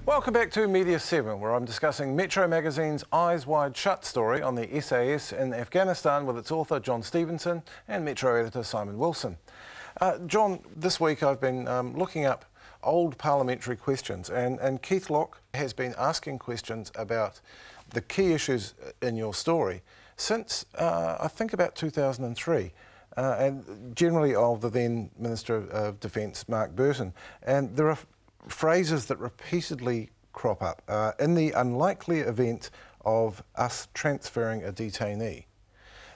Welcome back to Media7, where I'm discussing Metro magazine's Eyes Wide Shut story on the SAS in Afghanistan with its author Jon Stephenson and Metro editor Simon Wilson. John, this week I've been looking up old parliamentary questions, and Keith Locke has been asking questions about the key issues in your story since, I think, about 2003. And generally of the then Minister of Defence, Mark Burton. And there are phrases that repeatedly crop up in the unlikely event of us transferring a detainee.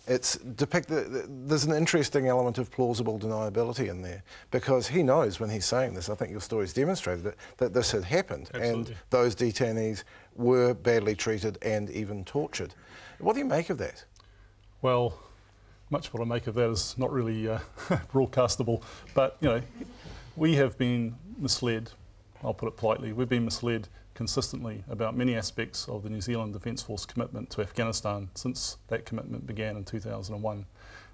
It's depicted, there's an interesting element of plausible deniability in there, because he knows when he's saying this, I think your story's demonstrated it, that this had happened. Absolutely. And those detainees were badly treated and even tortured. What do you make of that? Well, much what I make of that is not really broadcastable, but you know, we have been misled. I'll put it politely. We've been misled consistently about many aspects of the New Zealand Defence Force commitment to Afghanistan since that commitment began in 2001.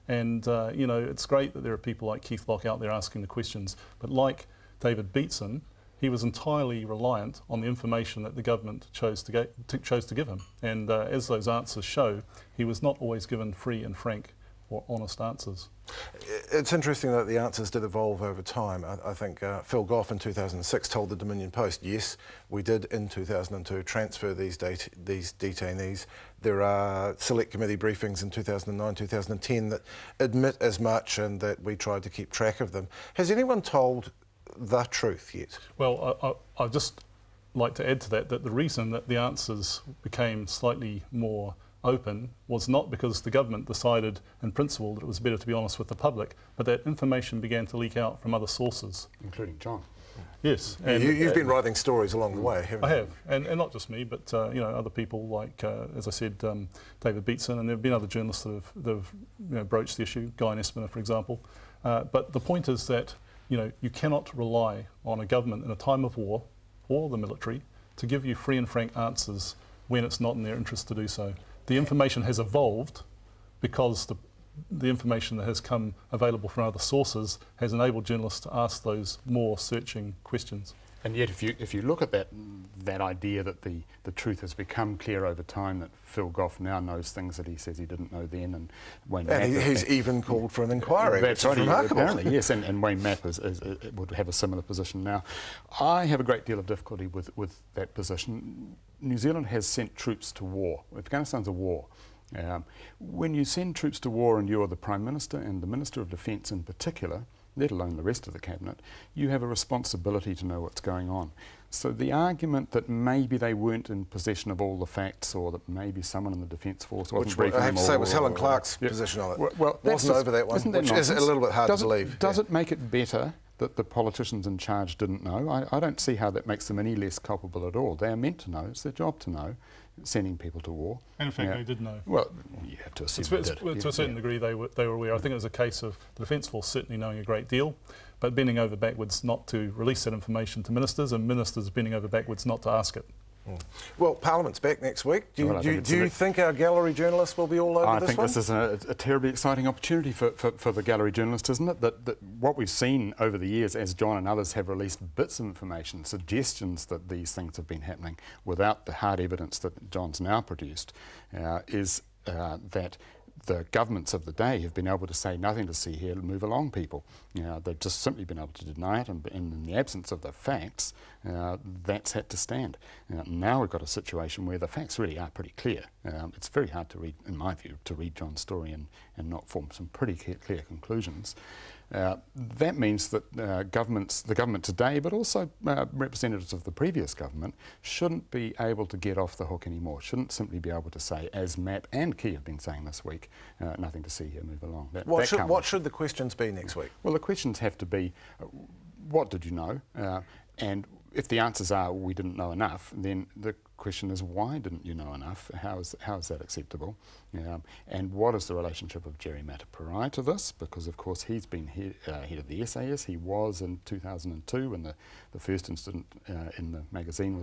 And you know, it's great that there are people like Keith Locke out there asking the questions, but like David Beatson, he was entirely reliant on the information that the government chose to give him. And as those answers show, he was not always given free and frank or honest answers. It's interesting that the answers did evolve over time. I think Phil Goff in 2006 told the Dominion Post, yes, we did in 2002 transfer these detainees. There are select committee briefings in 2009, 2010 that admit as much and that we tried to keep track of them. Has anyone told the truth yet? Well, I'd just like to add to that that the reason that the answers became slightly more open was not because the government decided in principle that it was better to be honest with the public, but that information began to leak out from other sources. Including John. Yes. And you've been writing stories along the way, haven't you? I have, and not just me, but you know, other people like, as I said, David Beatson, and there have been other journalists that have you know, broached the issue, Guy Nespiner, for example. But the point is that you know, you cannot rely on a government in a time of war, or the military, to give you free and frank answers when it's not in their interest to do so. The information has evolved because the information that has come available from other sources has enabled journalists to ask those more searching questions. And yet if you look at that idea that the truth has become clear over time, that Phil Goff now knows things that he says he didn't know then, and Wayne Mapp... And he's even called for an inquiry, that's which is remarkable. Apparently, yes, and Wayne Mapp would have a similar position now. I have a great deal of difficulty with that position. New Zealand has sent troops to war. Afghanistan's a war. When you send troops to war and you're the Prime Minister and the Minister of Defence in particular, let alone the rest of the Cabinet, you have a responsibility to know what's going on. So the argument that maybe they weren't in possession of all the facts, or that maybe someone in the Defence Force wasn't briefing them, I have to say was Helen Clark's position on it. Well, wasn't over that one, which is a little bit hard to believe. Does it make it better that the politicians in charge didn't know? I don't see how that makes them any less culpable at all. They are meant to know. It's their job to know, sending people to war. And in fact, they did know. Well, you have to assume they did. To a certain degree, they were aware. I think it was a case of the Defence Force certainly knowing a great deal, but bending over backwards not to release that information to ministers, and ministers bending over backwards not to ask it. Well, Parliament's back next week. Do you think our gallery journalists will be all over this one? I think this is a terribly exciting opportunity for the gallery journalists, isn't it? That what we've seen over the years, as John and others have released bits of information, suggestions that these things have been happening without the hard evidence that John's now produced, is that the governments of the day have been able to say nothing to see here, move along people. You know, they've just simply been able to deny it, and in the absence of the facts, that's had to stand. Now we've got a situation where the facts really are pretty clear. It's very hard to read, in my view, to read John's story and not form some pretty clear conclusions. That means that the government today, but also representatives of the previous government, shouldn't be able to get off the hook anymore, shouldn't simply be able to say, as Mapp and Key have been saying this week, nothing to see here, move along. What should the questions be next week? Well, the questions have to be, what did you know? And if the answers are, we didn't know enough, then the question is, why didn't you know enough? How is that acceptable? And what is the relationship of Jerry Matter prior to this? Because, of course, he's been head of the SAS. He was in 2002 when the first incident in the magazine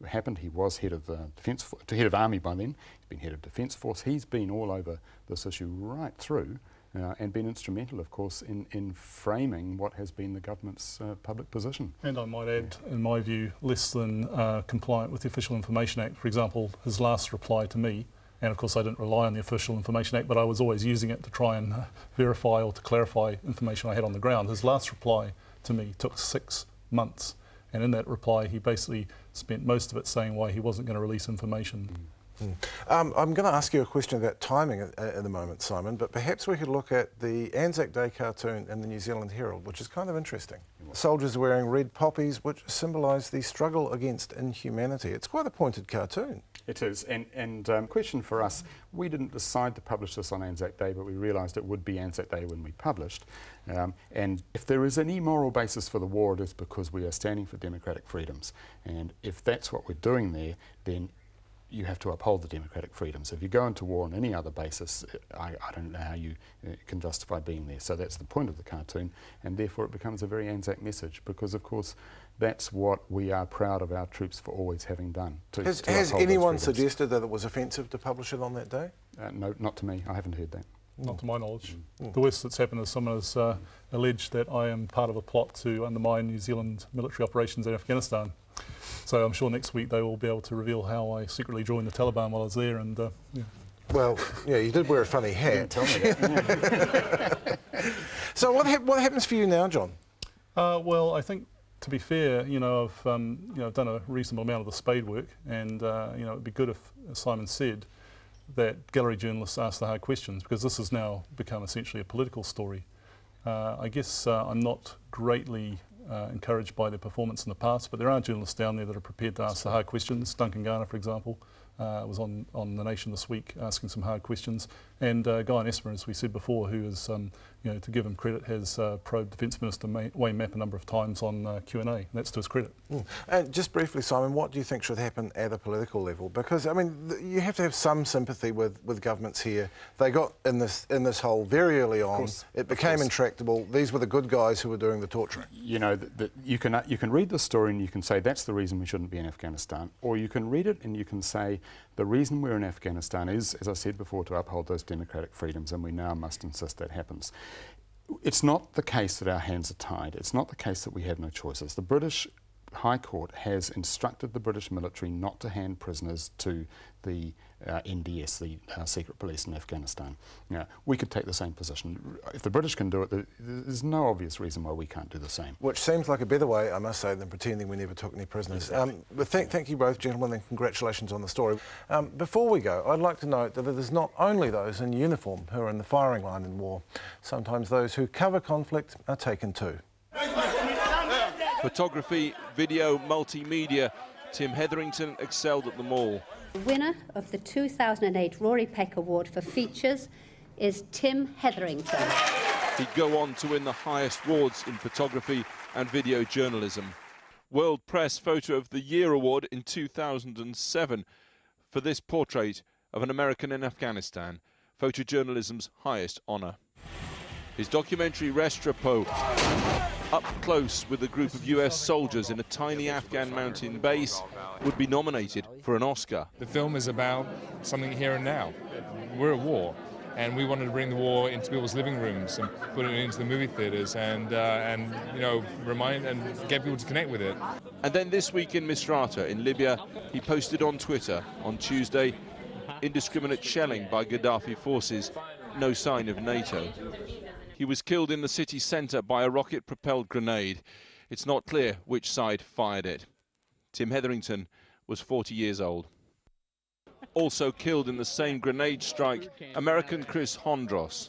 happened. He was head of head of Army by then. He's been head of Defence Force. He's been all over this issue right through and been instrumental, of course, in framing what has been the government's public position. And I might add, in my view, less than compliant with the Official Information Act. For example, his last reply to me, and of course I didn't rely on the Official Information Act, but I was always using it to try and verify or to clarify information I had on the ground. His last reply to me took 6 months, and in that reply he basically spent most of it saying why he wasn't going to release information. I'm going to ask you a question about timing at the moment, Simon, but perhaps we could look at the Anzac Day cartoon in the New Zealand Herald, which is kind of interesting. Soldiers wearing red poppies, which symbolise the struggle against inhumanity. It's quite a pointed cartoon. It is, and question for us, we didn't decide to publish this on Anzac Day, but we realised it would be Anzac Day when we published. And if there is any moral basis for the war, it is because we are standing for democratic freedoms. And if that's what we're doing there, then you have to uphold the democratic freedoms. If you go into war on any other basis, I don't know how you can justify being there. So that's the point of the cartoon, and therefore it becomes a very Anzac message, because of course that's what we are proud of our troops for always having done. Has anyone suggested that it was offensive to publish it on that day? No, not to me. I haven't heard that. Not to my knowledge. The worst that's happened is someone has alleged that I am part of a plot to undermine New Zealand military operations in Afghanistan. So I'm sure next week they will be able to reveal how I secretly joined the Taliban while I was there. And yeah. Well, yeah, you did wear a funny hat. Tell me that. So what happens for you now, John? Well, I think, to be fair, I've done a reasonable amount of the spade work, and it'd be good if, as Simon said, that gallery journalists ask the hard questions, because this has now become essentially a political story. I guess I'm not greatly encouraged by their performance in the past, but there are journalists down there that are prepared to ask the hard questions. Duncan Garner, for example, was on The Nation this week asking some hard questions. And Guy Nesmer, as we said before, who is, to give him credit, has probed Defence Minister Wayne Mapp a number of times on Q&A, and that's to his credit. And just briefly, Simon, what do you think should happen at a political level? Because, I mean, you have to have some sympathy with governments here. They got in this hole very early on. It became intractable. These were the good guys who were doing the torturing. You know, you can read the story and you can say that's the reason we shouldn't be in Afghanistan, or you can read it and you can say the reason we're in Afghanistan is, as I said before, to uphold those democratic freedoms, and we now must insist that happens. It's not the case that our hands are tied. It's not the case that we have no choices. The British High Court has instructed the British military not to hand prisoners to the NDS, the secret police in Afghanistan. Now, we could take the same position. If the British can do it, there's no obvious reason why we can't do the same. Which seems like a better way, I must say, than pretending we never took any prisoners. Exactly. But thank you both, gentlemen, and congratulations on the story. Before we go, I'd like to note that it is not only those in uniform who are in the firing line in war. Sometimes those who cover conflict are taken too. Photography, video, multimedia, Tim Hetherington excelled at them all. The winner of the 2008 Rory Peck Award for Features is Tim Hetherington. He'd go on to win the highest awards in photography and video journalism. World Press Photo of the Year Award in 2007 for this portrait of an American in Afghanistan, photojournalism's highest honour. His documentary Restrepo, up close with a group of US soldiers in a tiny Afghan mountain base, would be nominated for an Oscar. The film is about something here and now. We're at war, and we wanted to bring the war into people's living rooms and put it into the movie theatres and remind and get people to connect with it. And then this week in Misrata in Libya, he posted on Twitter on Tuesday, indiscriminate shelling by Gaddafi forces, no sign of NATO. He was killed in the city centre by a rocket-propelled grenade. It's not clear which side fired it. Tim Hetherington was 40 years old. Also killed in the same grenade strike, American Chris Hondros.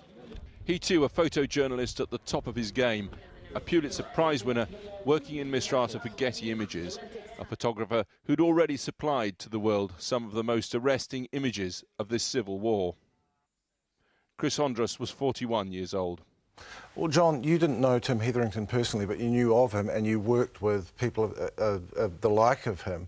He too a photojournalist at the top of his game, a Pulitzer Prize winner working in Misrata for Getty Images, a photographer who'd already supplied to the world some of the most arresting images of this civil war. Chris Hondros was 41 years old. Well, John, you didn't know Tim Hetherington personally, but you knew of him and you worked with people of the like of him.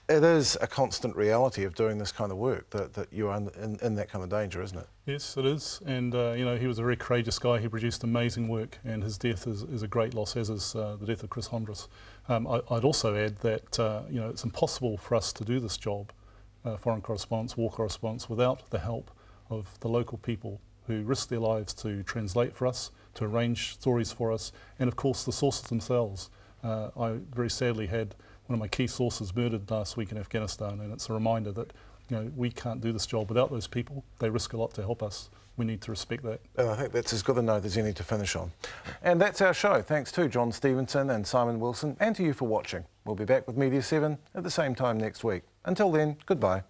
It is a constant reality of doing this kind of work, that you're in that kind of danger, isn't it? Yes, it is. And, he was a very courageous guy. He produced amazing work, and his death is a great loss, as is the death of Chris Hondros. I'd also add that, it's impossible for us to do this job, foreign correspondence, war correspondence, without the help of the local people who risk their lives to translate for us, to arrange stories for us, and of course the sources themselves. I very sadly had one of my key sources murdered last week in Afghanistan, and it's a reminder that we can't do this job without those people. They risk a lot to help us. We need to respect that. And I think that's as good a note as any to finish on. And that's our show. Thanks to Jon Stephenson and Simon Wilson, and to you for watching. We'll be back with Media7 at the same time next week. Until then, goodbye.